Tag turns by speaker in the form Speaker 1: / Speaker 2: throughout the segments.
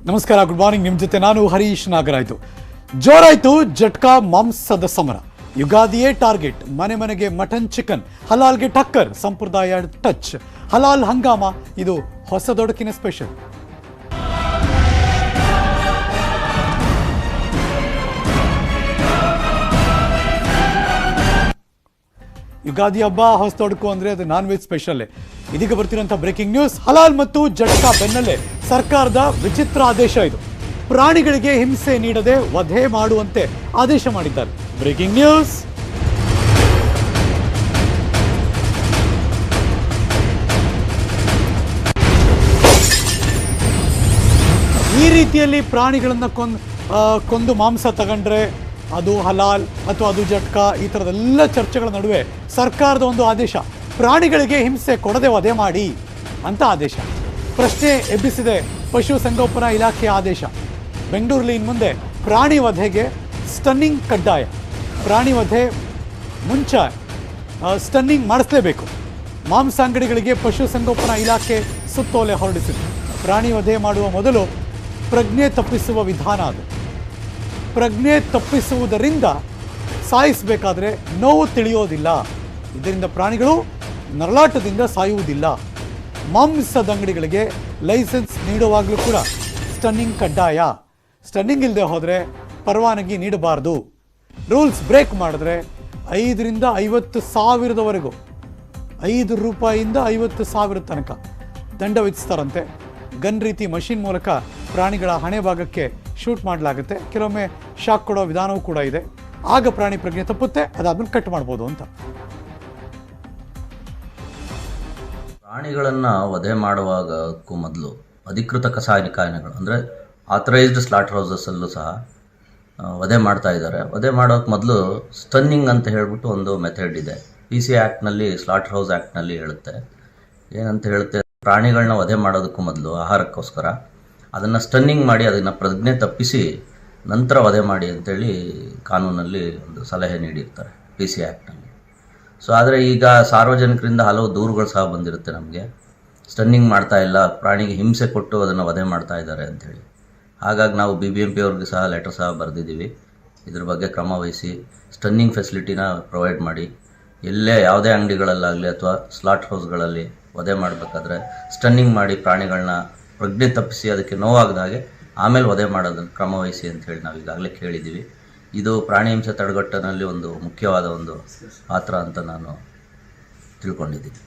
Speaker 1: ನಮಸ್ಕಾರ, good morning. ನಿಮ್ಮ ಜೊತೆ ನಾನು ಹರೀಶ್ ನಾಗರಾಯ್ತು. ಜೋರಾಯ್ತು ಜಟ್ಕಾ ಮಾಂಸದ ಸಮರ. ಯುಗಾದಿಯೇ ಟಾರ್ಗೆಟ್. ಮನೆ ಮನೆಗೆ ಮಟನ್ ಚಿಕನ್, ಹಲಾಲ್ಗೆ ಟಕ್ಕರ್, ಸಂಪ್ರದಾಯ ಟಚ್. ಹಲಾಲ್ ಹಂಗಾಮ ಇದು ಹೊಸದೊಡಕಿನ ಸ್ಪೆಷಲ್. ಯುಗಾದಿ ಹಬ್ಬ ಹೊಸದೊಡಕು ಅಂದ್ರೆ ಅದು ನಾನ್ ವೆಜ್ ಸ್ಪೆಷಲ್ಲೇ. ಇದೀಗ ಬರ್ತಿರುವಂತಹ ಬ್ರೇಕಿಂಗ್ ನ್ಯೂಸ್. ಹಲಾಲ್ ಮತ್ತು ಜಟ್ಕಾ ಬೆನ್ನಲ್ಲೇ ಸರ್ಕಾರದ ವಿಚಿತ್ರ ಆದೇಶ ಇದು. ಪ್ರಾಣಿಗಳಿಗೆ ಹಿಂಸೆ ನೀಡದೆ ವಧೆ ಮಾಡುವಂತೆ ಆದೇಶ ಮಾಡಿದ್ದಾರೆ. Breaking news. ಈ ರೀತಿಯಲ್ಲಿ ಪ್ರಾಣಿಗಳನ್ನ ಕೊಂದು ಮಾಂಸ ತಗೊಂಡ್ರೆ ಅದು ಹಲಾಲ್ ಅಥವಾ ಅದು ಜಟ್ಕಾ, ಈ ಥರದೆಲ್ಲ ಚರ್ಚೆಗಳ ನಡುವೆ ಸರ್ಕಾರದ ಒಂದು ಆದೇಶ. ಪ್ರಾಣಿಗಳಿಗೆ ಹಿಂಸೆ ಕೊಡದೆ ವಧೆ ಮಾಡಿ ಅಂತ ಆದೇಶ. ಪ್ರಶ್ನೆ ಎಬ್ಬಿಸಿದೆ ಪಶು ಸಂಗೋಪನಾ ಇಲಾಖೆಯ ಆದೇಶ. ಬೆಂಗಳೂರಲ್ಲಿ ಇನ್ನು ಮುಂದೆ ಪ್ರಾಣಿ ವಧೆಗೆ ಸ್ಟನ್ನಿಂಗ್ ಕಡ್ಡಾಯ. ಪ್ರಾಣಿ ವಧೆ ಮುಂಚೆ ಸ್ಟನ್ನಿಂಗ್ ಮಾಡಿಸಲೇಬೇಕು. ಮಾಂಸ ಅಂಗಡಿಗಳಿಗೆ ಪಶು ಸಂಗೋಪನಾ ಇಲಾಖೆ ಸುತ್ತೋಲೆ ಹೊರಡಿಸಿದೆ. ಪ್ರಾಣಿ ವಧೆ ಮಾಡುವ ಮೊದಲು ಪ್ರಜ್ಞೆ ತಪ್ಪಿಸುವ ವಿಧಾನ ಅದು. ಪ್ರಜ್ಞೆ ತಪ್ಪಿಸುವುದರಿಂದ ಸಾಯಿಸಬೇಕಾದ್ರೆ ನೋವು ತಿಳಿಯೋದಿಲ್ಲ. ಇದರಿಂದ ಪ್ರಾಣಿಗಳು ನರಳಾಟದಿಂದ ಸಾಯುವುದಿಲ್ಲ. ಮಾಂಸದ ಅಂಗಡಿಗಳಿಗೆ ಲೈಸೆನ್ಸ್ ನೀಡುವಾಗಲೂ ಕೂಡ ಸ್ಟನ್ನಿಂಗ್ ಕಡ್ಡಾಯ. ಸ್ಟನ್ನಿಂಗ್ ಇಲ್ಲದೆ ಹೋದರೆ ಪರವಾನಗಿ ನೀಡಬಾರ್ದು. ರೂಲ್ಸ್ ಬ್ರೇಕ್ ಮಾಡಿದ್ರೆ 5,000ರಿಂದ 50,000ವರೆಗೂ, 5 ರೂಪಾಯಿಯಿಂದ 50,000 ತನಕ ದಂಡ ವಿಧಿಸ್ತಾರಂತೆ. ಗನ್ ರೀತಿ ಮಷಿನ್ ಮೂಲಕ ಪ್ರಾಣಿಗಳ ಹಣೆ ಭಾಗಕ್ಕೆ ಶೂಟ್ ಮಾಡಲಾಗುತ್ತೆ. ಕೆಲವೊಮ್ಮೆ ಶಾಕ್ ಕೊಡೋ ವಿಧಾನವೂ ಕೂಡ ಇದೆ. ಆಗ ಪ್ರಾಣಿ ಪ್ರಜ್ಞೆ ತಪ್ಪುತ್ತೆ, ಅದಾದ್ಮೇಲೆ ಕಟ್ ಮಾಡ್ಬೋದು ಅಂತ.
Speaker 2: ಪ್ರಾಣಿಗಳನ್ನು ವಧೆ ಮಾಡುವಾಗಕ್ಕೂ ಮೊದಲು ಅಧಿಕೃತ ಕಸಾಯಿಖಾನೆಗಳು ಅಂದರೆ ಆಥರೈಸ್ಡ್ ಸ್ಲಾಟರ್ ಹೌಸಸ್ಸಲ್ಲೂ ಸಹ ವಧೆ ಮಾಡ್ತಾ ಇದ್ದಾರೆ. ವಧೆ ಮಾಡೋಕ್ಕೆ ಮೊದಲು ಸ್ಟನ್ನಿಂಗ್ ಅಂತ ಹೇಳ್ಬಿಟ್ಟು ಒಂದು ಮೆಥಡ್ ಇದೆ. PC ಆ್ಯಕ್ಟ್ನಲ್ಲಿ, ಸ್ಲಾಟರ್ ಹೌಸ್ ಆ್ಯಕ್ಟ್ನಲ್ಲಿ ಹೇಳುತ್ತೆ. ಏನಂತ ಹೇಳುತ್ತೆ, ಪ್ರಾಣಿಗಳನ್ನ ವಧೆ ಮಾಡೋದಕ್ಕೂ ಮೊದಲು ಆಹಾರಕ್ಕೋಸ್ಕರ ಅದನ್ನು ಸ್ಟನ್ನಿಂಗ್ ಮಾಡಿ ಅದನ್ನು ಪ್ರಜ್ಞೆ ತಪ್ಪಿಸಿ ನಂತರ ವಧೆ ಮಾಡಿ ಅಂತೇಳಿ ಕಾನೂನಲ್ಲಿ ಒಂದು ಸಲಹೆ ನೀಡಿರ್ತಾರೆ PC ಆ್ಯಕ್ಟ್ನಲ್ಲಿ. ಸೊ ಆದರೆ ಈಗ ಸಾರ್ವಜನಿಕರಿಂದ ಹಲವು ದೂರುಗಳು ಸಹ ಬಂದಿರುತ್ತೆ ನಮಗೆ. ಸ್ಟನ್ನಿಂಗ್ ಮಾಡ್ತಾ ಇಲ್ಲ, ಪ್ರಾಣಿಗೆ ಹಿಂಸೆ ಕೊಟ್ಟು ಅದನ್ನು ವಧೆ ಮಾಡ್ತಾ ಇದ್ದಾರೆ ಅಂಥೇಳಿ. ಹಾಗಾಗಿ ನಾವು BBMP ಅವ್ರಿಗೆ ಸಹ ಲೆಟರ್ ಸಹ ಬರೆದಿದ್ದೀವಿ. ಇದ್ರ ಬಗ್ಗೆ ಕ್ರಮ ವಹಿಸಿ ಸ್ಟನ್ನಿಂಗ್ ಫೆಸಿಲಿಟಿನ ಪ್ರೊವೈಡ್ ಮಾಡಿ. ಎಲ್ಲೇ ಯಾವುದೇ ಅಂಗಡಿಗಳಲ್ಲಾಗಲಿ ಅಥವಾ ಸ್ಲಾಟ್ ಹೌಸ್ಗಳಲ್ಲಿ ವಧೆ ಮಾಡಬೇಕಾದ್ರೆ ಸ್ಟನ್ನಿಂಗ್ ಮಾಡಿ ಪ್ರಾಣಿಗಳನ್ನ ಪ್ರಜ್ಞೆ ತಪ್ಪಿಸಿ ಅದಕ್ಕೆ ನೋವಾಗದ ಹಾಗೆ ಆಮೇಲೆ ವಧೆ ಮಾಡೋದನ್ನು ಕ್ರಮ ವಹಿಸಿ ಅಂತೇಳಿ ನಾವು ಈಗಾಗಲೇ ಕೇಳಿದ್ದೀವಿ. ಇದು ಪ್ರಾಣಿ ಹಿಂಸೆ ತಡೆಗಟ್ಟನಲ್ಲಿ ಒಂದು ಮುಖ್ಯವಾದ ಒಂದು ಪಾತ್ರ ಅಂತ ನಾನು ತಿಳ್ಕೊಂಡಿದ್ದೀನಿ.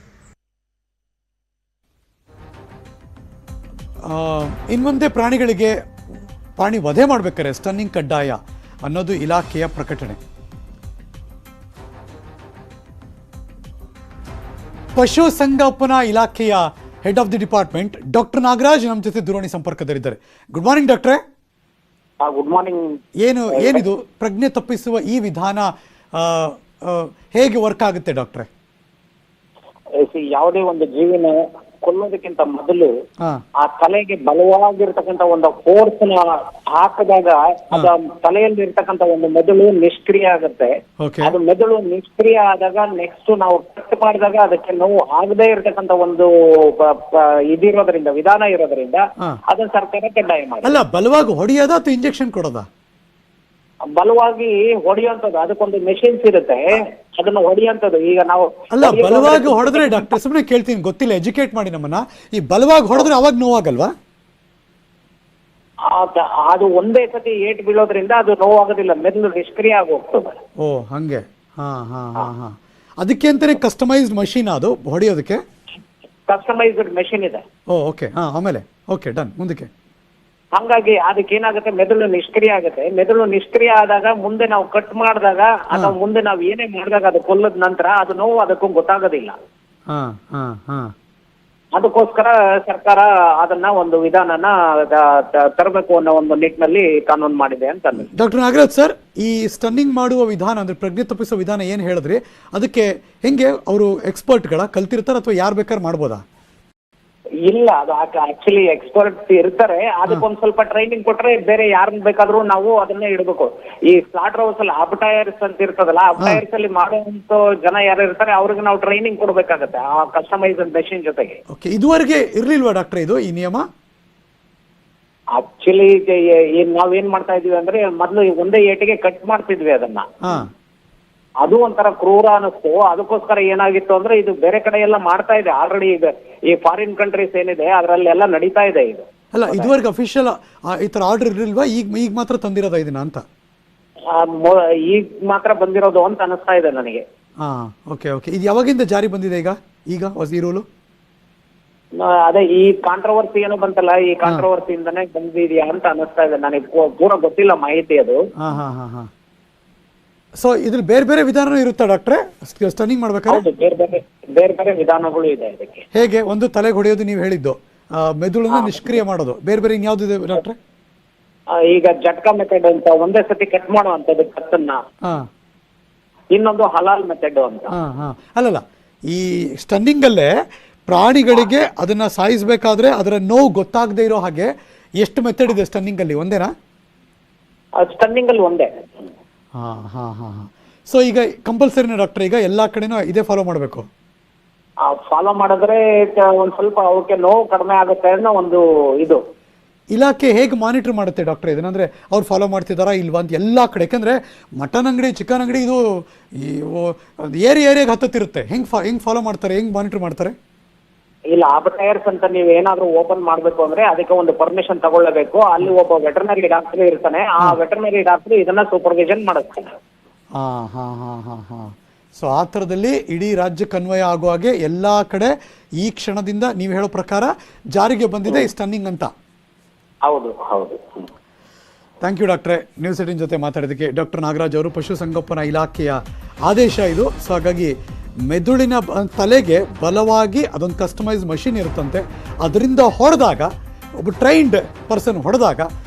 Speaker 1: ಇನ್ನು ಮುಂದೆ ಪ್ರಾಣಿ ವಧೆ ಮಾಡ್ಬೇಕಾದ್ರೆ ಸ್ಟನ್ನಿಂಗ್ ಕಡ್ಡಾಯ ಅನ್ನೋದು ಇಲಾಖೆಯ ಪ್ರಕಟಣೆ. ಪಶು ಸಂಗೋಪನಾ ಇಲಾಖೆಯ head of the department doctor Nagaraj ನಮ್ಮ ಜೊತೆ ದೂರವಾಣಿ ಸಂಪರ್ಕದಲ್ಲಿದ್ದಾರೆ. ಗುಡ್ ಮಾರ್ನಿಂಗ್ ಡಾಕ್ಟ್ರೆ.
Speaker 3: Good morning.
Speaker 1: ಏನಿದು ಪ್ರಜ್ಞೆ ತಪ್ಪಿಸುವ ಈ ವಿಧಾನ ಹೇಗೆ ವರ್ಕ್ ಆಗುತ್ತೆ ಡಾಕ್ಟ್ರೆ?
Speaker 3: ಯಾವುದೇ ಒಂದು ಜೀವಿನ ಕೊಲ್ಲೋದಕ್ಕಿಂತ ಮೊದಲು ಆ ತಲೆಗೆ ಬಲವಾಗಿರ್ತಕ್ಕಂಥ ಒಂದು ಫೋರ್ಸ್ ನ ಹಾಕಿದಾಗ ಅದ ತಲೆಯಲ್ಲಿ ಇರ್ತಕ್ಕಂಥ ಒಂದು ಮೆದುಳು ನಿಷ್ಕ್ರಿಯ ಆಗುತ್ತೆ. ಅದು ಮೆದುಳು ನಿಷ್ಕ್ರಿಯ ಆದಾಗ ನೆಕ್ಸ್ಟ್ ನಾವು ಕಟ್ ಮಾಡಿದಾಗ ಅದಕ್ಕೆ ನೋವು ಆಗದೆ ಇರತಕ್ಕಂಥ ಒಂದು ಇದಿರೋದ್ರಿಂದ, ವಿಧಾನ ಇರೋದ್ರಿಂದ ಅದನ್ನ ಸರ್ಕಾರ ಕಡ್ಡಾಯ ಮಾಡಿ.
Speaker 1: ಅಲ್ಲ, ಬಲವಾಗಿ ಹೊಡೆಯೋದ ಅಥವಾ ಇಂಜೆಕ್ಷನ್ ಕೊಡೋದಾ?
Speaker 3: ಬಲವಾಗಿ ಹೊಡೆಯುವಂಥದ್ದು, ಅದಕ್ಕೊಂದು ಮೆಷಿನ್ಸ್ ಇರುತ್ತೆ, ಅದನ್ನ ಹೊಡೆಯುವಂಥದ್ದು. ಈಗ ನಾವು
Speaker 1: ಅಲ್ಲ, ಬಲವಾಗಿ ಹೊಡೆದ್ರೆ ಡಾಕ್ಟರ್, ಸುಮ್ಮನೆ ಕೇಳ್ತೀನಿ, ಗೊತ್ತಿಲ್ಲ, ಎಜುಕೇಟ್ ಮಾಡಿ ನಮ್ಮನ್ನ. ಈ ಬಲವಾಗಿ ಹೊಡೆದ್ರೆ ಅವಾಗ ನೋವಾಗಲ್ವಾ?
Speaker 3: ಅದು ಒಂದೇ ಸತಿ ಏಟ್ ಬೀಳೋದ್ರಿಂದ ಅದು ನೋವಾಗೋದಿಲ್ಲ, ಮೆದುಳು ನಿಷ್ಕ್ರಿಯ ಆಗಿ ಹೋಗ್ತದೆ.
Speaker 1: ಓ ಹಂಗೆ. ಅದಕ್ಕೆ ಅಂತಾನೆ ಕಸ್ಟಮೈಸ್ಡ್ ಮಷೀನ್ ಅದು ಹೊಡೆಯೋದಕ್ಕೆ?
Speaker 3: ಕಸ್ಟಮೈಸ್ಡ್ ಮೆಷಿನ್ ಇದೆ.
Speaker 1: ಓಕೆ, ಆಮೇಲೆ ಓಕೆ, ಡನ್, ಮುಂದಕ್ಕೆ.
Speaker 3: ಹಂಗಾಗಿ ಅದಕ್ಕೆ ಏನಾಗುತ್ತೆ, ಮೆದುಳು ನಿಷ್ಕ್ರಿಯ ಆಗುತ್ತೆ. ಮೆದುಳು ನಿಷ್ಕ್ರಿಯ ಆದಾಗ ಮುಂದೆ ನಾವು ಕಟ್ ಮಾಡಿದಾಗ ಅಥವಾ ಮುಂದೆ ನಾವು ಏನೇ ಮಾಡಿದಾಗ ಅದು ಕೊಲ್ಲದ ನಂತರ ಅದು ನೋವು ಅದಕ್ಕೂ ಗೊತ್ತಾಗೋದಿಲ್ಲ. ಅದಕ್ಕೋಸ್ಕರ ಸರ್ಕಾರ ಅದನ್ನ ಒಂದು ವಿಧಾನನ ತರಬೇಕು ಅನ್ನೋ ಒಂದು ನಿಟ್ಟಿನಲ್ಲಿ ಕಾನೂನು ಮಾಡಿದೆ ಅಂತ.
Speaker 1: ಡಾಕ್ಟರ್ ನಾಗರಾಜ್ ಸರ್, ಈ ಸ್ಟನ್ನಿಂಗ್ ಮಾಡುವ ವಿಧಾನ ಅಂದ್ರೆ ಪ್ರಜ್ಞೆ ತಪ್ಪಿಸುವ ವಿಧಾನ ಏನ್ ಹೇಳಿದ್ರಿ, ಅದಕ್ಕೆ ಹೆಂಗೆ ಅವರು ಎಕ್ಸ್ಪರ್ಟ್ಗಳ ಕಲ್ತಿರ್ತಾರ ಅಥವಾ ಯಾರು ಬೇಕಾದ್ರೆ ಮಾಡ್ಬೋದಾ?
Speaker 3: ಇಲ್ಲ, ಅದು ಆಕ್ಚುಲಿ ಎಕ್ಸ್ಪರ್ಟ್ ಇರ್ತಾರೆ. ಅದಕ್ಕೊಂದ್ ಸ್ವಲ್ಪ ಟ್ರೈನಿಂಗ್ ಕೊಟ್ರೆ ಬೇರೆ ಯಾರನ್ನ ಬೇಕಾದ್ರೂ ನಾವು ಅದನ್ನೇ ಇಡಬೇಕು. ಈ ಸ್ಲಾಟರ್ ಹೌಸ್ ಅಲ್ಲಿ ಅಬ್ಟೈರ್ಸ್ ಅಂತ ಇರ್ತದಲ್ಲ, ಅಬ್ಟೈರ್ಸ್ ಅಲ್ಲಿ ಮಾಡುವಂತ ಜನ ಯಾರು ಇರ್ತಾರೆ ಅವ್ರಿಗೆ ನಾವು ಟ್ರೈನಿಂಗ್ ಕೊಡ್ಬೇಕಾಗತ್ತೆ ಆ ಕಸ್ಟಮೈಸ್ಡ್ ಮೆಷಿನ್ ಜೊತೆಗೆ.
Speaker 1: ಇದುವರೆಗೆ ಇರ್ಲಿಲ್ವಾ ಡಾಕ್ಟರ್ ಇದು ಈ ನಿಯಮ?
Speaker 3: ಆಕ್ಚುಲಿ ನಾವೇನ್ ಮಾಡ್ತಾ ಇದೀವಿ ಅಂದ್ರೆ ಮೊದ್ಲು ಒಂದೇ ಏಟಿಗೆ ಕಟ್ ಮಾಡ್ತಿದ್ವಿ ಅದನ್ನ.
Speaker 1: ಹಾ
Speaker 3: ಅದು ಒಂಥರ ಕ್ರೂರ ಅನಿಸ್ತು. ಅದಕ್ಕೋಸ್ಕರ ಏನಾಗಿತ್ತು ಅಂದ್ರೆ ಇದು ಬೇರೆ ಕಡೆ ಎಲ್ಲ ಮಾಡ್ತಾ ಇದೆ ಆಲ್ರೆಡಿ. ಈಗ ಈ ಫಾರಿನ್ ಕಂಟ್ರೀಸ್ ಏನಿದೆ ಅದರಲ್ಲೆಲ್ಲ ನಡೀತಾ ಇದೆ ಇದು.
Speaker 1: ಅಲ್ಲ, ಇದುವರೆಗೆ ಅಫಿಷಿಯಲ್ ಈ ತರ ಆರ್ಡರ್ ಇರಲಿಲ್ವಾ? ಈಗ ಮಾತ್ರ ತಂದಿರೋದ ಇದನ್ನ ಅಂತ?
Speaker 3: ಈಗ ಮಾತ್ರ ಬಂದಿರೋದು ಅಂತ ಅನಿಸ್ತಾ ಇದೆ ನನಗೆ.
Speaker 1: ಹಾ, ಓಕೆ ಓಕೆ. ಇದು ಯಾವಾಗಿಂದ ಜಾರಿ ಬಂದಿದೆ ಈಗ ಹೊಸ ಈ ರೂಲು?
Speaker 3: ಅದೇ ಈ ಕಾಂಟ್ರವರ್ಸಿ ಏನೋ ಬಂತಲ್ಲ, ಈ ಕಾಂಟ್ರವರ್ಸಿಯಿಂದನೇ ಬಂದಿದ್ಯಾ ಅಂತ ಅನಿಸ್ತಾ ಇದೆ ನನಗೆ. ಪೂರ ಗೊತ್ತಿಲ್ಲ ಮಾಹಿತಿ ಅದು.
Speaker 1: ಹಾ ಹಾ ಹಾ ಹಾ. ಸೊ ಇದ್ರಲ್ಲಿ ಬೇರೆ ಬೇರೆ ವಿಧಾನ ಇರುತ್ತಾ ಡಾಕ್ಟ್ರೆ ಸ್ಟನ್ನಿಂಗ್ ಮಾಡ್ಬೇಕಾದ್ರೆ?
Speaker 3: ಬೇರೆ ಬೇರೆ ವಿಧಾನಗಳು ಇದೆ ಇದಕ್ಕೆ.
Speaker 1: ಹೇಗೆ? ಒಂದು ತಲೆಗೆ ಹೊಡೆಯೋದು ನೀವು ಹೇಳಿದ್ದು, ಮೆದುಳನ್ನ ನಿಷ್ಕ್ರಿಯ ಮಾಡೋದು, ಬೇರೆ ಬೇರೆ ಇನ್ಯಾವ್ದಿದೆ ಡಾಕ್ಟ್ರೆ?
Speaker 3: ಈಗ ಜಟ್ಕಾ ಮೆಥಡ್ ಅಂತ ಒಂದೇ ಸತಿ ಕಟ್ ಮಾಡುವಂತದ್ದು ಕತ್ತನ್ನ. ಇನ್ನೊಂದು ಹಲಾಲ್ ಮೆಥಡ್ ಅಂತ.
Speaker 1: ಅಲ್ಲಲ್ಲ, ಈ ಸ್ಟನ್ನಿಂಗ್ ಅಲ್ಲೇ ಪ್ರಾಣಿಗಳಿಗೆ ಅದನ್ನ ಸಾಯಿಸಬೇಕಾದ್ರೆ ಅದರ ನೋವು ಗೊತ್ತಾಗದೇ ಇರೋ ಹಾಗೆ ಎಷ್ಟು ಮೆಥಡ್ ಇದೆ ಸ್ಟನ್ನಿಂಗ್ ಅಲ್ಲಿ? ಒಂದೇನಾ?
Speaker 3: ಸ್ಟನ್ನಿಂಗ್ ಅಲ್ಲಿ ಒಂದೇ.
Speaker 1: ಹಾ ಹಾ ಹಾ ಹಾ. ಸೊ ಈಗ ಕಂಪಲ್ಸರಿನ ಡಾಕ್ಟರ್ ಈಗ ಎಲ್ಲಾ ಕಡೆನೂ ಇದೇ ಫಾಲೋ ಮಾಡಬೇಕು?
Speaker 3: ಫಾಲೋ ಮಾಡಿದ್ರೆ ಒಂದ್ ಸ್ವಲ್ಪ ಅವಕ್ಕೆ ನೋವು ಕಡಿಮೆ ಆಗುತ್ತೆ ಅನ್ನೋ ಒಂದು ಇದು.
Speaker 1: ಇಲಾಖೆ ಹೇಗೆ ಮಾನಿಟರ್ ಮಾಡುತ್ತೆ ಡಾಕ್ಟರ್ ಇದನ್ನಂದ್ರೆ ಅವ್ರು ಫಾಲೋ ಮಾಡ್ತಿದಾರಾ ಇಲ್ವಾ ಅಂತ ಎಲ್ಲಾ ಕಡೆ? ಯಾಕಂದ್ರೆ ಮಟನ್ ಅಂಗಡಿ, ಚಿಕನ್ ಅಂಗಡಿ ಇದು ಏರಿಯಾಗೆ ಹತ್ತತ್ತಿರುತ್ತೆ. ಹೆಂಗ್ ಫಾಲೋ ಮಾಡ್ತಾರೆ, ಹೆಂಗ್ ಮಾನಿಟರ್ ಮಾಡ್ತಾರೆ?
Speaker 3: ಇಲ್ಲ, ಅಬಟೈರ್ಸ್ ಅಂತ ನೀವು ಏನಾದ್ರೂ ಓಪನ್ ಮಾಡ್ಬೇಕು ಅಂದ್ರೆ ಅದಕ್ಕೆ ಒಂದು ಪರ್ಮಿಷನ್ ತಗೊಳ್ಳಬೇಕು. ಅಲ್ಲಿ ಒಬ್ಬ ವೆಟರ್ನರಿ ಡಾಕ್ಟರ್ ಇರ್ತಾನೆ. ಆ ವೆಟರ್ನರಿ ಡಾಕ್ಟರ್ ಇದನ್ನ ಸೂಪರ್ವಿಷನ್ ಮಾಡುತ್ತಾನೆ.
Speaker 1: ಹಾ ಹಾ ಹಾ ಹಾ ಹಾ. ಸೊ ಆ ಥರದಲ್ಲಿ ಇಡೀ ರಾಜ್ಯಕ್ಕೆ ಅನ್ವಯ ಆಗೋ ಹಾಗೆ ಎಲ್ಲಾ ಕಡೆ ಈ ಕ್ಷಣದಿಂದ ನೀವು ಹೇಳೋ ಪ್ರಕಾರ ಜಾರಿಗೆ ಬಂದಿದೆ ಈ ಸ್ಟನ್ನಿಂಗ್ ಅಂತ.
Speaker 3: ಹೌದು ಹೌದು.
Speaker 1: ಥ್ಯಾಂಕ್ ಯು ಡಾಕ್ಟ್ರೆ, ನ್ಯೂಸ್ 18 ಜೊತೆ ಮಾತಾಡೋದಕ್ಕೆ. ಡಾಕ್ಟರ್ ನಾಗರಾಜ್ ಅವರು, ಪಶುಸಂಗೋಪನಾ ಇಲಾಖೆಯ ಆದೇಶ ಇದು. ಸೊ ಹಾಗಾಗಿ ಮೆದುಳಿನ ತಲೆಗೆ ಬಲವಾಗಿ ಅದೊಂದು ಕಸ್ಟಮೈಸ್ ಮಷಿನ್ ಇರುತ್ತಂತೆ. ಅದರಿಂದ ಹೊಡೆದಾಗ, ಒಬ್ಬ ಟ್ರೈನ್ಡ್ ಪರ್ಸನ್ ಹೊಡೆದಾಗ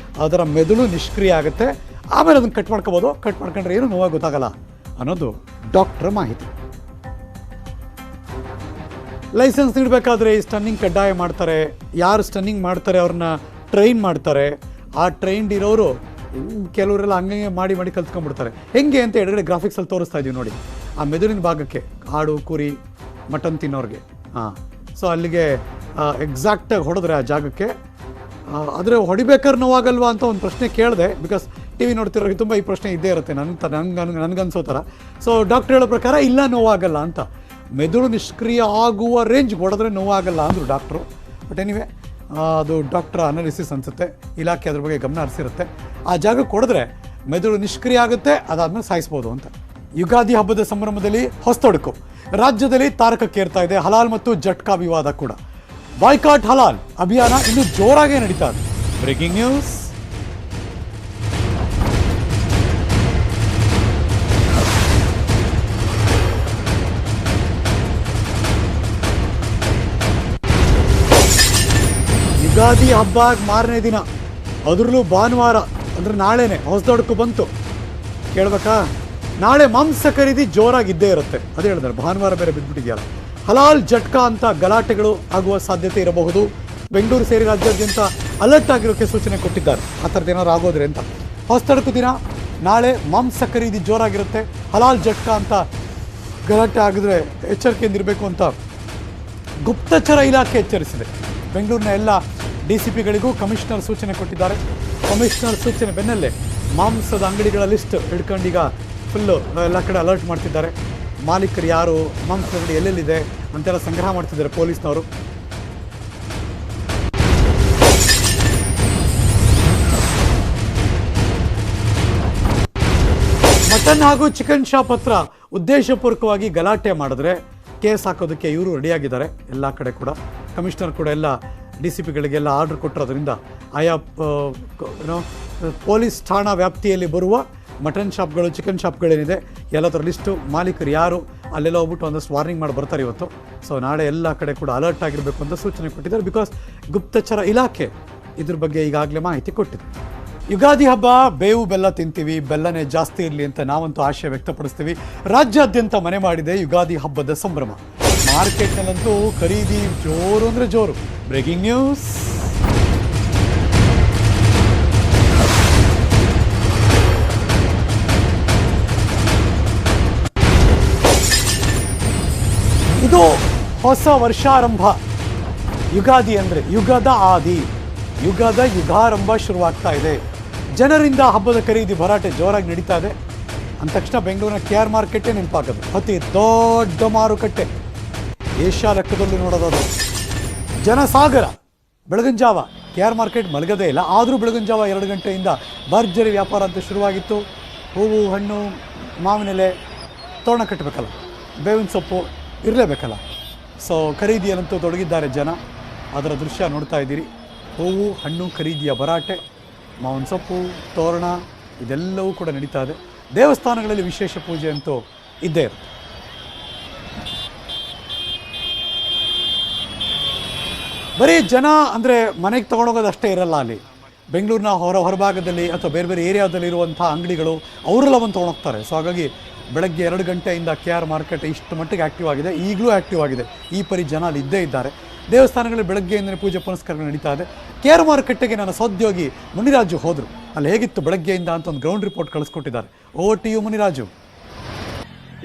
Speaker 1: ಅದರ ಮೆದುಳು ನಿಷ್ಕ್ರಿಯ ಆಗುತ್ತೆ. ಆಮೇಲೆ ಅದನ್ನು ಕಟ್ ಮಾಡ್ಕೋಬೋದು. ಕಟ್ ಮಾಡ್ಕೊಂಡ್ರೆ ಏನು ನೋವಾಗಿ ಗೊತ್ತಾಗಲ್ಲ ಅನ್ನೋದು ಡಾಕ್ಟರ್ ಮಾಹಿತಿ. ಲೈಸೆನ್ಸ್ ನೀಡಬೇಕಾದ್ರೆ ಈ ಸ್ಟನ್ನಿಂಗ್ ಕಡ್ಡಾಯ ಮಾಡ್ತಾರೆ. ಯಾರು ಸ್ಟನ್ನಿಂಗ್ ಮಾಡ್ತಾರೆ ಅವ್ರನ್ನ ಟ್ರೈನ್ ಮಾಡ್ತಾರೆ. ಆ ಟ್ರೈನ್ಡ್ ಇರೋರು ಕೆಲವರೆಲ್ಲ ಹಂಗೆ ಮಾಡಿ ಕಲ್ತ್ಕೊಂಡ್ಬಿಡ್ತಾರೆ. ಹೆಂಗೆ ಅಂತ ಎಡಗಡೆ ಗ್ರಾಫಿಕ್ಸಲ್ಲಿ ತೋರಿಸ್ತಾ ಇದೀವಿ ನೋಡಿ. ಆ ಮೆದುಳಿನ ಭಾಗಕ್ಕೆ ಆಡು, ಕುರಿ, ಮಟನ್ ತಿನ್ನೋರಿಗೆ ಸೊ ಅಲ್ಲಿಗೆ ಎಕ್ಸಾಕ್ಟಾಗಿ ಹೊಡೆದ್ರೆ ಆ ಜಾಗಕ್ಕೆ. ಆದರೆ ಹೊಡಿಬೇಕಾದ್ರೆ ನೋವಾಗಲ್ವಾ ಅಂತ ಒಂದು ಪ್ರಶ್ನೆ ಕೇಳಿದೆ. ಬಿಕಾಸ್ ಟಿ ವಿ ನೋಡ್ತಿರೋರಿಗೆ ತುಂಬ ಈ ಪ್ರಶ್ನೆ ಇದ್ದೇ ಇರುತ್ತೆ ನನಗನ್ಸೋ ಥರ. ಸೊ ಡಾಕ್ಟರ್ ಹೇಳೋ ಪ್ರಕಾರ ಇಲ್ಲ, ನೋವಾಗಲ್ಲ ಅಂತ. ಮೆದುಳು ನಿಷ್ಕ್ರಿಯ ಆಗುವ ರೇಂಜ್ ಹೊಡೆದ್ರೆ ನೋವಾಗಲ್ಲ ಅಂದರು ಡಾಕ್ಟ್ರು. ಬಟ್ ಎನಿವೆ ಅದು ಡಾಕ್ಟರ್ ಅನಾಲಿಸಿಸ್ ಅನಿಸುತ್ತೆ. ಇಲಾಖೆ ಅದ್ರ ಬಗ್ಗೆ ಗಮನ ಹರಿಸಿರುತ್ತೆ. ಆ ಜಾಗಕ್ಕೆ ಹೊಡೆದ್ರೆ ಮೆದುಳು ನಿಷ್ಕ್ರಿಯ ಆಗುತ್ತೆ, ಅದಾದ್ಮೇಲೆ ಸಾಯಿಸ್ಬೋದು ಅಂತ. ಯುಗಾದಿ ಹಬ್ಬದ ಸಂಭ್ರಮದಲ್ಲಿ ಹೊಸತೊಡಕು ರಾಜ್ಯದಲ್ಲಿ ತಾರಕಕ್ಕೇರ್ತಾ ಇದೆ. ಹಲಾಲ್ ಮತ್ತು ಜಟ್ಕಾ ವಿವಾದ ಕೂಡ. ಬಾಯ್ಕಾಟ್ ಹಲಾಲ್ ಅಭಿಯಾನ ಇನ್ನೂ ಜೋರಾಗೇ ನಡೀತಾ ಇದೆ. Breaking news. ಯುಗಾದಿ ಹಬ್ಬ ಮಾರನೇ ದಿನ, ಅದರಲ್ಲೂ ಭಾನುವಾರ ಅಂದ್ರೆ ನಾಳೆನೆ ಹೊಸದೊಡಕು ಬಂತು. ಕೇಳ್ಬೇಕಾ? ನಾಳೆ ಮಾಂಸ ಖರೀದಿ ಜೋರಾಗಿದ್ದೇ ಇರುತ್ತೆ. ಅದೇ ಹೇಳಿದ್ರೆ ಭಾನುವಾರ ಬೇರೆ ಬಿದ್ದುಬಿಟ್ಟಿದೆಯಲ್ಲ. ಹಲಾಲ್ ಜಟ್ಕಾ ಅಂತ ಗಲಾಟೆಗಳು ಆಗುವ ಸಾಧ್ಯತೆ ಇರಬಹುದು. ಬೆಂಗಳೂರು ಸೇರಿ ರಾಜ್ಯಾದ್ಯಂತ ಅಲರ್ಟ್ ಆಗಿರೋಕ್ಕೆ ಸೂಚನೆ ಕೊಟ್ಟಿದ್ದಾರೆ. ಆ ಥರದ್ದು ಏನಾದ್ರು ಆಗೋದ್ರೆ ಅಂತ. ಹೊಸದೊಡಕು ದಿನ ನಾಳೆ ಮಾಂಸ ಖರೀದಿ ಜೋರಾಗಿರುತ್ತೆ. ಹಲಾಲ್ ಜಟ್ಕಾ ಅಂತ ಗಲಾಟೆ ಆಗಿದ್ರೆ ಎಚ್ಚರಿಕೆಯಿಂದ ಇರಬೇಕು ಅಂತ ಗುಪ್ತಚರ ಇಲಾಖೆ ಎಚ್ಚರಿಸಿದೆ. ಬೆಂಗಳೂರಿನ ಎಲ್ಲ DCPಗಳಿಗೂ ಕಮಿಷನರ್ ಸೂಚನೆ ಕೊಟ್ಟಿದ್ದಾರೆ. ಕಮಿಷನರ್ ಸೂಚನೆ ಬೆನ್ನಲ್ಲೇ ಮಾಂಸದ ಅಂಗಡಿಗಳ ಲಿಸ್ಟ್ ಹಿಡ್ಕೊಂಡೀಗ ಫುಲ್ಲು ಎಲ್ಲ ಕಡೆ ಅಲರ್ಟ್ ಮಾಡ್ತಿದ್ದಾರೆ. ಮಾಲೀಕರು ಯಾರು, ಮಾಂಸದ ಅಂಗಡಿ ಎಲ್ಲೆಲ್ಲಿದೆ ಅಂತೆಲ್ಲ ಸಂಗ್ರಹ ಮಾಡ್ತಿದ್ದಾರೆ ಪೊಲೀಸ್ನವರು. ಮಟನ್ ಹಾಗೂ ಚಿಕನ್ ಶಾಪ್ ಹತ್ರ ಉದ್ದೇಶಪೂರ್ವಕವಾಗಿ ಗಲಾಟೆ ಮಾಡಿದ್ರೆ ಕೇಸ್ ಹಾಕೋದಕ್ಕೆ ಇವರು ರೆಡಿಯಾಗಿದ್ದಾರೆ. ಎಲ್ಲ ಕಡೆ ಕೂಡ ಕಮಿಷನರ್ ಕೂಡ ಎಲ್ಲ DCPಗಳಿಗೆಲ್ಲ ಆರ್ಡರ್ ಕೊಟ್ಟಿರೋದ್ರಿಂದ ಆಯಾ ಪೊಲೀಸ್ ಠಾಣಾ ವ್ಯಾಪ್ತಿಯಲ್ಲಿ ಬರುವ ಮಟನ್ ಶಾಪ್ಗಳು, ಚಿಕನ್ ಶಾಪ್ಗಳೇನಿದೆ ಎಲ್ಲದರ ಲಿಸ್ಟು, ಮಾಲೀಕರು ಯಾರು ಅಲ್ಲೆಲ್ಲ ಹೋಗ್ಬಿಟ್ಟು ಒಂದಷ್ಟು ವಾರ್ನಿಂಗ್ ಮಾಡಿ ಬರ್ತಾರೆ ಇವತ್ತು. ಸೊ ನಾಳೆ ಎಲ್ಲ ಕಡೆ ಕೂಡ ಅಲರ್ಟ್ ಆಗಿರಬೇಕು ಅಂತ ಸೂಚನೆ ಕೊಟ್ಟಿದ್ದಾರೆ. ಬಿಕಾಸ್ ಗುಪ್ತಚರ ಇಲಾಖೆ ಇದ್ರ ಬಗ್ಗೆ ಈಗಾಗಲೇ ಮಾಹಿತಿ ಕೊಟ್ಟಿದೆ. ಯುಗಾದಿ ಹಬ್ಬ ಬೇವು ಬೆಲ್ಲ ತಿಂತೀವಿ, ಬೆಲ್ಲನೇ ಜಾಸ್ತಿ ಇರಲಿ ಅಂತ ನಾವಂತೂ ಆಶಯ ವ್ಯಕ್ತಪಡಿಸ್ತೀವಿ. ರಾಜ್ಯಾದ್ಯಂತ ಮನೆ ಮಾಡಿದೆ ಯುಗಾದಿ ಹಬ್ಬದ ಸಂಭ್ರಮ. ಮಾರ್ಕೆಟ್ನಲ್ಲಂತೂ ಖರೀದಿ ಜೋರು ಅಂದರೆ ಜೋರು. Breaking news. ಇದು ಹೊಸ ವರ್ಷಾರಂಭ. ಯುಗಾದಿ ಅಂದರೆ ಯುಗದ ಆದಿ. ಯುಗಾರಂಭ ಶುರುವಾಗ್ತಾ ಇದೆ. ಜನರಿಂದ ಹಬ್ಬದ ಖರೀದಿ ಭರಾಟೆ ಜೋರಾಗಿ ನಡೀತಾ ಇದೆ. ಅಂದ ತಕ್ಷಣ ಬೆಂಗಳೂರಿನ KR ಮಾರ್ಕೆಟೇ ನೆನಪಾಗೋದು. ಅತಿ ದೊಡ್ಡ ಮಾರುಕಟ್ಟೆ, ಏಷ್ಯಾ ಲೆಕ್ಕದಲ್ಲಿ ನೋಡೋದಾದ್ರೆ ಜನಸಾಗರ. ಬೆಳಗಿನ ಜಾವ KR ಮಾರ್ಕೆಟ್ ಮಲಗದೇ ಇಲ್ಲ, ಆದರೂ ಬೆಳಗಿನ ಜಾವ 2 ಗಂಟೆಯಿಂದ ಭರ್ಜರಿ ವ್ಯಾಪಾರ ಅಂತ ಶುರುವಾಗಿತ್ತು. ಹೂವು, ಹಣ್ಣು, ಮಾವಿನೆಲೆ, ತೋರಣ ಕಟ್ಟಬೇಕಲ್ಲ, ಬೇವಿನ ಸೊಪ್ಪು ಇರಲೇಬೇಕಲ್ಲ. ಸೊ ಖರೀದಿಯಲ್ಲಂತೂ ತೊಡಗಿದ್ದಾರೆ ಜನ. ಅದರ ದೃಶ್ಯ ನೋಡ್ತಾ ಇದ್ದೀರಿ. ಹೂವು, ಹಣ್ಣು ಖರೀದಿಯ ಭರಾಟೆ, ಮಾವಿನ ಸೊಪ್ಪು, ತೋರಣ ಇದೆಲ್ಲವೂ ಕೂಡ ನಡೀತಾ ಇದೆ. ದೇವಸ್ಥಾನಗಳಲ್ಲಿ ವಿಶೇಷ ಪೂಜೆ ಅಂತೂ ಇದ್ದೇ ಇರುತ್ತೆ. ಬರೀ ಜನ ಅಂದರೆ ಮನೆಗೆ ತೊಗೊಂಡೋಗೋದು ಅಷ್ಟೇ ಇರಲ್ಲ. ಅಲ್ಲಿ ಬೆಂಗಳೂರಿನ ಹೊರಭಾಗದಲ್ಲಿ ಅಥವಾ ಬೇರೆ ಬೇರೆ ಏರಿಯಾದಲ್ಲಿ ಇರುವಂಥ ಅಂಗಡಿಗಳು ಅವರೆಲ್ಲ ಬಂದು ತೊಗೊಂಡೋಗ್ತಾರೆ. ಸೊ ಹಾಗಾಗಿ ಬೆಳಗ್ಗೆ 2 ಗಂಟೆಯಿಂದ KR ಮಾರ್ಕೆಟ್ ಇಷ್ಟು ಮಟ್ಟಿಗೆ ಆ್ಯಕ್ಟಿವ್ ಆಗಿದೆ. ಈಗಲೂ ಆ್ಯಕ್ಟಿವ್ ಆಗಿದೆ. ಈ ಪರಿ ಜನ ಅಲ್ಲಿ ಇದ್ದೇ ಇದ್ದಾರೆ. ದೇವಸ್ಥಾನಗಳಲ್ಲಿ ಬೆಳಗ್ಗೆಯಿಂದಲೇ ಪೂಜೆ ಪುನಸ್ಕಾರಗಳು ನಡೀತಾ ಇದೆ. KR ಮಾರ್ಕೆಟ್ಗೆ ನನ್ನ ಸಹೋದ್ಯೋಗಿ ಮುನಿರಾಜು ಹೋದರು. ಅಲ್ಲಿ ಹೇಗಿತ್ತು ಬೆಳಗ್ಗೆಯಿಂದ ಅಂತ ಒಂದು ಗ್ರೌಂಡ್ ರಿಪೋರ್ಟ್ ಕಳಿಸ್ಕೊಟ್ಟಿದ್ದಾರೆ. Over to you Muniraju.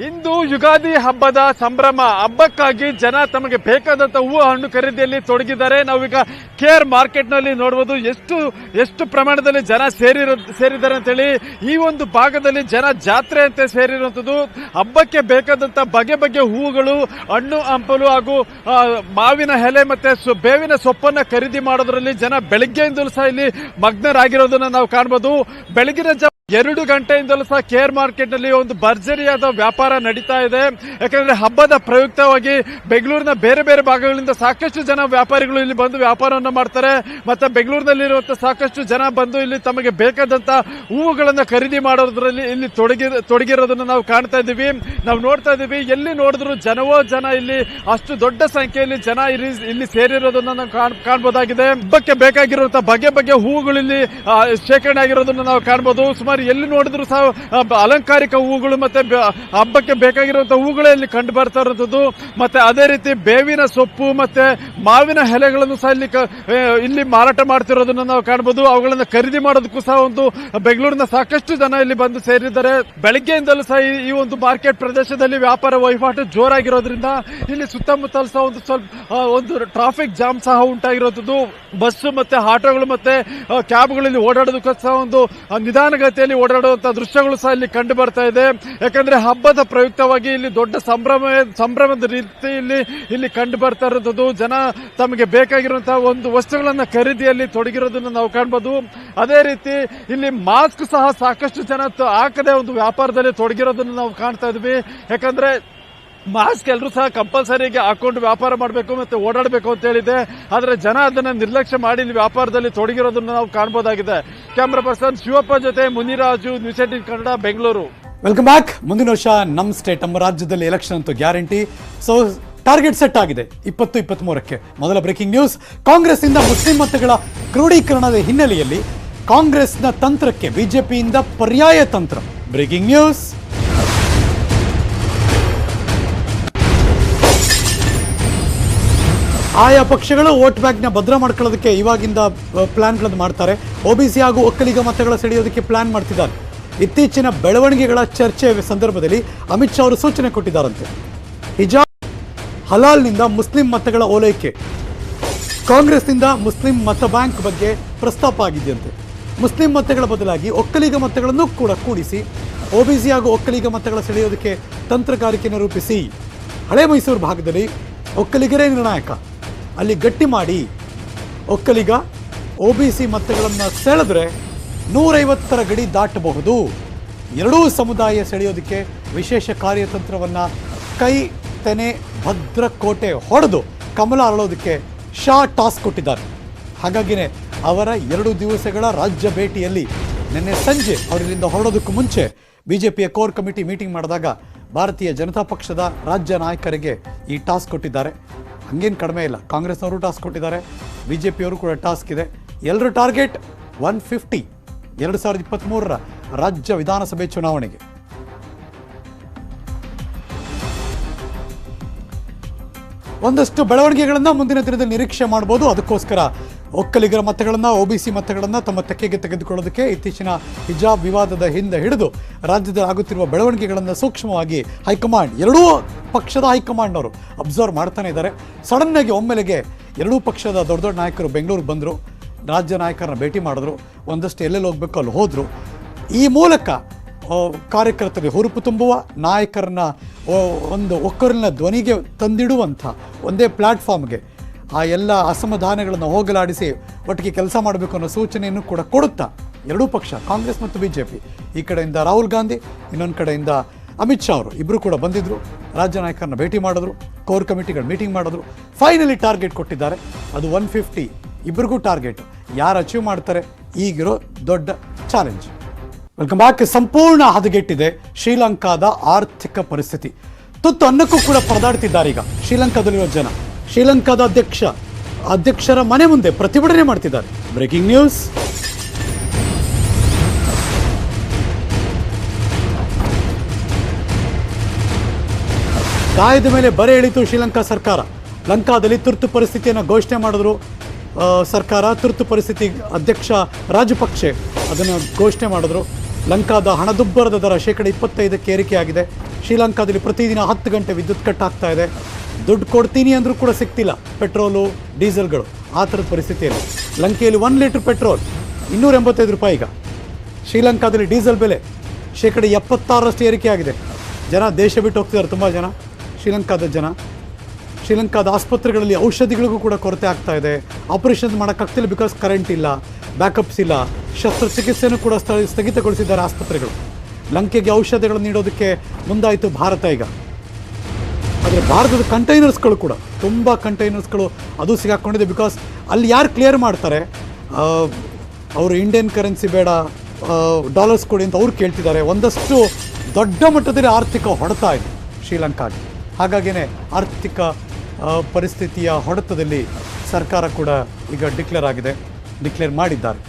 Speaker 4: ಇಂದು ಯುಗಾದಿ ಹಬ್ಬದ ಸಂಭ್ರಮ. ಹಬ್ಬಕ್ಕಾಗಿ ಜನ ತಮಗೆ ಬೇಕಾದಂತ ಹೂವು ಹಣ್ಣು ಖರೀದಿಯಲ್ಲಿ ತೊಡಗಿದ್ದಾರೆ. ನಾವೀಗ KR ಮಾರ್ಕೆಟ್ ನಲ್ಲಿ ನೋಡಬಹುದು ಎಷ್ಟು ಪ್ರಮಾಣದಲ್ಲಿ ಜನ ಸೇರಿದ್ದಾರೆ ಅಂತೇಳಿ. ಈ ಒಂದು ಭಾಗದಲ್ಲಿ ಜನ ಜಾತ್ರೆ ಅಂತ ಸೇರಿರುವಂತದ್ದು. ಹಬ್ಬಕ್ಕೆ ಬೇಕಾದಂತ ಬಗೆ ಬಗೆ ಹೂವುಗಳು, ಹಣ್ಣು ಹಂಪಲು ಹಾಗೂ ಮಾವಿನ ಎಲೆ ಮತ್ತೆ ಬೇವಿನ ಸೊಪ್ಪನ್ನ ಖರೀದಿ ಮಾಡೋದ್ರಲ್ಲಿ ಜನ ಬೆಳಗ್ಗೆಯಿಂದಲೂ ಸಹ ಇಲ್ಲಿ ಮಗ್ನರಾಗಿರೋದನ್ನ ನಾವು ಕಾಣಬಹುದು. ಬೆಳಗಿನ 2 ಗಂಟೆಯಿಂದಲೂ ಸಹ KR ಮಾರ್ಕೆಟ್ ನಲ್ಲಿ ಒಂದು ಭರ್ಜರಿಯಾದ ವ್ಯಾಪಾರ ನಡೀತಾ ಇದೆ. ಯಾಕಂದ್ರೆ ಹಬ್ಬದ ಪ್ರಯುಕ್ತವಾಗಿ ಬೆಂಗಳೂರಿನ ಬೇರೆ ಬೇರೆ ಭಾಗಗಳಿಂದ ಸಾಕಷ್ಟು ಜನ ವ್ಯಾಪಾರಿಗಳು ಇಲ್ಲಿ ಬಂದು ವ್ಯಾಪಾರವನ್ನು ಮಾಡ್ತಾರೆ. ಮತ್ತೆ ಬೆಂಗಳೂರಿನಲ್ಲಿರುವಂತಹ ಸಾಕಷ್ಟು ಜನ ಬಂದು ಇಲ್ಲಿ ತಮಗೆ ಬೇಕಾದಂತ ಹೂವುಗಳನ್ನ ಖರೀದಿ ಮಾಡೋದ್ರಲ್ಲಿ ಇಲ್ಲಿ ತೊಡಗಿರೋದನ್ನ ನಾವು ಕಾಣ್ತಾ ಇದ್ದೀವಿ. ನಾವು ನೋಡ್ತಾ ಇದ್ದೀವಿ, ಎಲ್ಲಿ ನೋಡಿದ್ರು ಜನವೋ ಜನ. ಇಲ್ಲಿ ಅಷ್ಟು ದೊಡ್ಡ ಸಂಖ್ಯೆಯಲ್ಲಿ ಜನ ಇಲ್ಲಿ ಸೇರಿರೋದನ್ನ ನಾವು ಕಾಣಬಹುದಾಗಿದೆ. ಹಬ್ಬಕ್ಕೆ ಬೇಕಾಗಿರುವಂತಹ ಬಗೆ ಬಗೆ ಹೂವುಗಳು ಇಲ್ಲಿ ಶೇಖರಣೆ ಆಗಿರೋದನ್ನ ನಾವು ಕಾಣಬಹುದು. ಸುಮಾರು ಎಲ್ಲಿ ನೋಡಿದ್ರು ಸಹ ಅಲಂಕಾರಿಕ ಹೂವುಗಳು ಮತ್ತೆ ಹಬ್ಬಕ್ಕೆ ಬೇಕಾಗಿರುವಂತಹ ಹೂವುಗಳೇ ಇಲ್ಲಿ ಕಂಡು ಬರ್ತಾ ಇರುವಂತದ್ದು. ಮತ್ತೆ ಅದೇ ರೀತಿ ಬೇವಿನ ಸೊಪ್ಪು ಮತ್ತೆ ಮಾವಿನ ಎಲೆಗಳನ್ನು ಸಹ ಇಲ್ಲಿ ಮಾರಾಟ ಮಾಡ್ತಿರೋದನ್ನ ನಾವು ಕಾಣಬಹುದು. ಅವುಗಳನ್ನ ಖರೀದಿ ಮಾಡೋದಕ್ಕೂ ಸಹ ಒಂದು ಬೆಂಗಳೂರಿನ ಸಾಕಷ್ಟು ಜನ ಇಲ್ಲಿ ಬಂದು ಸೇರಿದ್ದಾರೆ. ಬೆಳಗ್ಗೆಯಿಂದಲೂ ಸಹ ಈ ಒಂದು ಮಾರ್ಕೆಟ್ ಪ್ರದೇಶದಲ್ಲಿ ವ್ಯಾಪಾರ ವಹಿವಾಟು ಜೋರಾಗಿರೋದ್ರಿಂದ ಇಲ್ಲಿ ಸುತ್ತಮುತ್ತಲು ಸಹ ಒಂದು ಟ್ರಾಫಿಕ್ ಜಾಮ್ ಸಹ ಉಂಟಾಗಿರುವಂತದ್ದು. ಬಸ್ಸು ಮತ್ತೆ ಆಟೋಗಳು ಮತ್ತೆ ಕ್ಯಾಬ್ಗಳಲ್ಲಿ ಓಡಾಡೋದಕ್ಕೂ ಸಹ ಒಂದು ನಿಧಾನಗತಿಯಲ್ಲಿ ಓಡಾಡುವಂತಹ ದೃಶ್ಯಗಳು ಸಹ ಇಲ್ಲಿ ಕಂಡು ಬರ್ತಾ ಇದೆ. ಯಾಕಂದ್ರೆ ಹಬ್ಬದ ಪ್ರಯುಕ್ತವಾಗಿ ಇಲ್ಲಿ ದೊಡ್ಡ ಸಂಭ್ರಮದ ರೀತಿಯಲ್ಲಿ ಇಲ್ಲಿ ಕಂಡು ಬರ್ತಾ ಇರುವಂತದ್ದು. ಜನ ತಮಗೆ ಬೇಕಾಗಿರುವಂತಹ ಒಂದು ವಸ್ತುಗಳನ್ನ ಖರೀದಿಯಲ್ಲಿ ತೊಡಗಿರೋದನ್ನ ನಾವು ಕಾಣಬಹುದು. ಅದೇ ರೀತಿ ಇಲ್ಲಿ ಮಾಸ್ಕ್ ಸಹ ಸಾಕಷ್ಟು ಜನ ಹಾಕದೆ ಒಂದು ವ್ಯಾಪಾರದಲ್ಲಿ ತೊಡಗಿರೋದನ್ನ ನಾವು ಕಾಣ್ತಾ ಇದ್ವಿ. ಯಾಕಂದ್ರೆ ಮಾಸ್ಕ್ ಎಲ್ಲರೂ ಸಹ ಕಂಪಲ್ಸರಿಗೆ ಹಾಕೊಂಡು ವ್ಯಾಪಾರ ಮಾಡಬೇಕು ಮತ್ತೆ ಓಡಾಡಬೇಕು ಅಂತ ಹೇಳಿದೆ. ಆದರೆ ಜನ ಅದನ್ನ ನಿರ್ಲಕ್ಷ್ಯ ಮಾಡಿ ಇಲ್ಲಿ ವ್ಯಾಪಾರದಲ್ಲಿ ತೊಡಗಿರೋದನ್ನ ನಾವು ಕಾಣಬಹುದಾಗಿದೆ. ಕ್ಯಾಮರಾ ಪರ್ಸನ್ ಶಿವಪ್ಪ ಜೊತೆ Muniraju, news 18 Kannada, Bengaluru.
Speaker 1: Welcome back. ಮುಂದಿನ ವರ್ಷ ನಮ್ಮ ಸ್ಟೇಟ್, ನಮ್ಮ ರಾಜ್ಯದಲ್ಲಿ ಎಲೆಕ್ಷನ್ ಅಂತೂ ಗ್ಯಾರಂಟಿ. ಸೊ ಟಾರ್ಗೆಟ್ ಸೆಟ್ ಆಗಿದೆ 2023ಕ್ಕೆ. ಮೊದಲ ಬ್ರೇಕಿಂಗ್ ನ್ಯೂಸ್. ಕಾಂಗ್ರೆಸ್ ಇಂದ ಮುಸ್ಲಿಂ ಮತಗಳ ಕ್ರೋಢೀಕರಣದ ಹಿನ್ನೆಲೆಯಲ್ಲಿ ಕಾಂಗ್ರೆಸ್ನ ತಂತ್ರಕ್ಕೆ ಬಿಜೆಪಿಯಿಂದ ಪರ್ಯಾಯ ತಂತ್ರ. Breaking news. ಆಯಾ ಪಕ್ಷಗಳು ವೋಟ್ ಬ್ಯಾಂಕ್ನ ಭದ್ರ ಮಾಡ್ಕೊಳ್ಳೋದಕ್ಕೆ ಇವಾಗಿಂದ ಪ್ಲಾನ್ಗಳನ್ನು ಮಾಡ್ತಾರೆ. OBC ಹಾಗೂ ಒಕ್ಕಲಿಗ ಮತಗಳ ಸೆಳೆಯೋದಕ್ಕೆ ಪ್ಲಾನ್ ಮಾಡ್ತಿದ್ದಾರೆ. ಇತ್ತೀಚಿನ ಬೆಳವಣಿಗೆಗಳ ಚರ್ಚೆ ಸಂದರ್ಭದಲ್ಲಿ ಅಮಿತ್ ಶಾ ಅವರು ಸೂಚನೆ ಕೊಟ್ಟಿದ್ದಾರಂತೆ. ಹಿಜಾಬ್ ಹಲಾಲ್ನಿಂದ ಮುಸ್ಲಿಂ ಮತಗಳ ಓಲೈಕೆ. ಕಾಂಗ್ರೆಸ್ನಿಂದ ಮುಸ್ಲಿಂ ಮತ ಬ್ಯಾಂಕ್ ಬಗ್ಗೆ ಪ್ರಸ್ತಾಪ ಆಗಿದೆಯಂತೆ. ಮುಸ್ಲಿಂ ಮತಗಳ ಬದಲಾಗಿ ಒಕ್ಕಲಿಗ ಮತಗಳನ್ನು ಕೂಡ ಕೂಡಿಸಿ OBC ಹಾಗೂ ಒಕ್ಕಲಿಗ ಮತಗಳ ಸೆಳೆಯೋದಕ್ಕೆ ತಂತ್ರಗಾರಿಕೆಯನ್ನು ರೂಪಿಸಿ. ಹಳೆ ಮೈಸೂರು ಭಾಗದಲ್ಲಿ ಒಕ್ಕಲಿಗರೇ ನಿರ್ಣಾಯಕ, ಅಲ್ಲಿ ಗಟ್ಟಿ ಮಾಡಿ ಒಕ್ಕಲಿಗ OBC ಮತಗಳನ್ನು ಸೆಳೆದ್ರೆ 150ರ ಗಡಿ ದಾಟಬಹುದು. ಎರಡೂ ಸಮುದಾಯ ಸೆಳೆಯೋದಕ್ಕೆ ವಿಶೇಷ ಕಾರ್ಯತಂತ್ರವನ್ನು ಕೈ ತೆನೆ ಭದ್ರಕೋಟೆ ಹೊಡೆದು ಕಮಲ ಅರಳೋದಕ್ಕೆ ಶಾ ಟಾಸ್ಕ್ ಕೊಟ್ಟಿದ್ದಾರೆ. ಹಾಗಾಗಿನೇ ಅವರ 2 ದಿವಸಗಳ ರಾಜ್ಯ ಭೇಟಿಯಲ್ಲಿ ನಿನ್ನೆ ಸಂಜೆ ಅವರಿಲ್ಲಿಂದ ಹೊರಡೋದಕ್ಕೂ ಮುಂಚೆ ಬಿಜೆಪಿಯ ಕೋರ್ ಕಮಿಟಿ ಮೀಟಿಂಗ್ ಮಾಡಿದಾಗ ಭಾರತೀಯ ಜನತಾ ಪಕ್ಷದ ರಾಜ್ಯ ನಾಯಕರಿಗೆ ಈ ಟಾಸ್ಕ್ ಕೊಟ್ಟಿದ್ದಾರೆ. ಹಂಗೇನು ಕಡಿಮೆ ಇಲ್ಲ, ಕಾಂಗ್ರೆಸ್ನವರು ಟಾಸ್ಕ್ ಕೊಟ್ಟಿದ್ದಾರೆ, ಬಿಜೆಪಿಯವರು ಕೂಡ ಟಾಸ್ಕ್ ಇದೆ. ಎಲ್ಲರ ಟಾರ್ಗೆಟ್ 150 2023ರ ರಾಜ್ಯ ವಿಧಾನಸಭೆ ಚುನಾವಣೆಗೆ. ಒಂದಷ್ಟು ಬೆಳವಣಿಗೆಗಳನ್ನು ಮುಂದಿನ ದಿನದಲ್ಲಿ ನಿರೀಕ್ಷೆ ಮಾಡಬಹುದು. ಅದಕ್ಕೋಸ್ಕರ ಒಕ್ಕಲಿಗರ ಮತಗಳನ್ನು OBC ಮತಗಳನ್ನು ತಮ್ಮ ತೆಕ್ಕೆಗೆ ತೆಗೆದುಕೊಳ್ಳೋದಕ್ಕೆ ಇತ್ತೀಚಿನ ಹಿಜಾಬ್ ವಿವಾದದ ಹಿಂದೆ ಹಿಡಿದು ರಾಜ್ಯದಲ್ಲಿ ಆಗುತ್ತಿರುವ ಬೆಳವಣಿಗೆಗಳನ್ನು ಸೂಕ್ಷ್ಮವಾಗಿ ಹೈಕಮಾಂಡ್, ಎರಡೂ ಪಕ್ಷದ ಹೈಕಮಾಂಡ್ನವರು ಅಬ್ಸರ್ವ್ ಮಾಡ್ತಾನೆ ಇದ್ದಾರೆ. ಸಡನ್ನಾಗಿ ಒಮ್ಮೆಲೆಗೆ ಎರಡೂ ಪಕ್ಷದ ದೊಡ್ಡ ದೊಡ್ಡ ನಾಯಕರು ಬೆಂಗಳೂರಿಗೆ ಬಂದರು. ರಾಜ್ಯ ನಾಯಕರನ್ನ ಭೇಟಿ ಮಾಡಿದ್ರು, ಒಂದಷ್ಟು ಎಲ್ಲೆಲ್ಲಿ ಹೋಗಬೇಕು ಅಲ್ಲಿ ಹೋದರು. ಈ ಮೂಲಕ ಕಾರ್ಯಕರ್ತರಿಗೆ ಹುರುಪು ತುಂಬುವ, ನಾಯಕರನ್ನ ಒಂದು ಒಕ್ಕರಿನ ಧ್ವನಿಗೆ ತಂದಿಡುವಂಥ ಒಂದೇ ಪ್ಲ್ಯಾಟ್ಫಾರ್ಮ್ಗೆ ಆ ಎಲ್ಲ ಅಸಮಾಧಾನಗಳನ್ನು ಹೋಗಲಾಡಿಸಿ ಒಟ್ಟಿಗೆ ಕೆಲಸ ಮಾಡಬೇಕು ಅನ್ನೋ ಸೂಚನೆಯನ್ನು ಕೂಡ ಕೊಡುತ್ತಾ ಎರಡೂ ಪಕ್ಷ, ಕಾಂಗ್ರೆಸ್ ಮತ್ತು BJP, ಈ ಕಡೆಯಿಂದ ರಾಹುಲ್ ಗಾಂಧಿ, ಇನ್ನೊಂದು ಕಡೆಯಿಂದ ಅಮಿತ್ ಶಾ ಅವರು ಇಬ್ಬರು ಕೂಡ ಬಂದಿದ್ದರು, ರಾಜ್ಯ ನಾಯಕರನ್ನ ಭೇಟಿ ಮಾಡಿದ್ರು, ಕೋರ್ ಕಮಿಟಿಗಳ ಮೀಟಿಂಗ್ ಮಾಡಿದ್ರು. ಫೈನಲಿ ಟಾರ್ಗೆಟ್ ಕೊಟ್ಟಿದ್ದಾರೆ, ಅದು 150. ಇಬ್ಬರಿಗೂ ಟಾರ್ಗೆಟ್. ಯಾರು ಅಚೀವ್ ಮಾಡ್ತಾರೆ ಈಗಿರೋ ದೊಡ್ಡ ಚಾಲೆಂಜ್. Welcome back. ಸಂಪೂರ್ಣ ಹದಗೆಟ್ಟಿದೆ ಶ್ರೀಲಂಕಾದ ಆರ್ಥಿಕ ಪರಿಸ್ಥಿತಿ. ತುತ್ತು ಅನ್ನಕ್ಕೂ ಕೂಡ ಪರದಾಡ್ತಿದ್ದಾರೆ ಈಗ ಶ್ರೀಲಂಕಾದಲ್ಲಿರೋ ಜನ. ಶ್ರೀಲಂಕಾದ ಅಧ್ಯಕ್ಷರ ಮನೆ ಮುಂದೆ ಪ್ರತಿಭಟನೆ ಮಾಡ್ತಿದ್ದಾರೆ. Breaking news. ಗಾಯದ ಮೇಲೆ ಬರೆ ಎಳಿತು ಶ್ರೀಲಂಕಾ ಸರ್ಕಾರ. ಲಂಕಾದಲ್ಲಿ ತುರ್ತು ಪರಿಸ್ಥಿತಿಯನ್ನು ಘೋಷಣೆ ಮಾಡಿದ್ರು ಸರ್ಕಾರ. ತುರ್ತು ಪರಿಸ್ಥಿತಿ ಅಧ್ಯಕ್ಷ ರಾಜಪಕ್ಷೆ ಅದನ್ನು ಘೋಷಣೆ ಮಾಡಿದ್ರು. ಲಂಕಾದ ಹಣದುಬ್ಬರದ ದರ 25% ಏರಿಕೆಯಾಗಿದೆ. ಶ್ರೀಲಂಕಾದಲ್ಲಿ ಪ್ರತಿದಿನ 10 ಗಂಟೆ ವಿದ್ಯುತ್ ಕಟ್ ಆಗ್ತಾ ಇದೆ. ದುಡ್ಡು ಕೊಡ್ತೀನಿ ಅಂದರೂ ಕೂಡ ಸಿಗ್ತಿಲ್ಲ ಪೆಟ್ರೋಲು ಡೀಸೆಲ್ಗಳು. ಆ ಥರದ ಪರಿಸ್ಥಿತಿಯಲ್ಲಿ ಲಂಕೆಯಲ್ಲಿ 1 ಲೀಟ್ರ್ ಪೆಟ್ರೋಲ್ 285 ರೂಪಾಯಿ. ಈಗ ಶ್ರೀಲಂಕಾದಲ್ಲಿ ಡೀಸೆಲ್ ಬೆಲೆ 76% ಏರಿಕೆಯಾಗಿದೆ. ಜನ ದೇಶ ಬಿಟ್ಟು ಹೋಗ್ತಿದ್ದಾರೆ. ತುಂಬ ಜನ ಶ್ರೀಲಂಕಾದ ಜನ. ಶ್ರೀಲಂಕಾದ ಆಸ್ಪತ್ರೆಗಳಲ್ಲಿ ಔಷಧಿಗಳಿಗೂ ಕೂಡ ಕೊರತೆ ಆಗ್ತಾ ಇದೆ. ಆಪರೇಷನ್ ಮಾಡೋಕ್ಕಾಗ್ತಿಲ್ಲ, ಬಿಕಾಸ್ ಕರೆಂಟ್ ಇಲ್ಲ, ಬ್ಯಾಕಪ್ಸ್ ಇಲ್ಲ. ಶಸ್ತ್ರಚಿಕಿತ್ಸೆಯನ್ನು ಕೂಡ ಸ್ಥಗಿತಗೊಳಿಸಿದ್ದಾರೆ ಆಸ್ಪತ್ರೆಗಳು. ಲಂಕೆಗೆ ಔಷಧಿಗಳನ್ನು ನೀಡೋದಕ್ಕೆ ಮುಂದಾಯಿತು ಭಾರತ ಈಗ. ಆದರೆ ಭಾರತದ ಕಂಟೈನರ್ಸ್ಗಳು ಕೂಡ ತುಂಬ ಕಂಟೈನರ್ಸ್ಗಳು ಅದು ಸಿಗಾಕೊಂಡಿದೆ. ಬಿಕಾಸ್ ಅಲ್ಲಿ ಯಾರು ಕ್ಲಿಯರ್ ಮಾಡ್ತಾರೆ, ಅವರು ಇಂಡಿಯನ್ ಕರೆನ್ಸಿ ಬೇಡ, ಡಾಲರ್ಸ್ ಕೊಡಿ ಅಂತ ಅವ್ರು ಕೇಳ್ತಿದ್ದಾರೆ. ಒಂದಷ್ಟು ದೊಡ್ಡ ಮಟ್ಟದಲ್ಲಿ ಆರ್ಥಿಕ ಹೊಡೆತ ಇದೆ ಶ್ರೀಲಂಕಾಗೆ. ಹಾಗಾಗಿಯೇ ಆರ್ಥಿಕ ಪರಿಸ್ಥಿತಿಯ ಹೊಡೆತದಲ್ಲಿ ಸರ್ಕಾರ ಕೂಡ ಈಗ ಡಿಕ್ಲೇರ್ ಮಾಡಿದ್ದಾರೆ.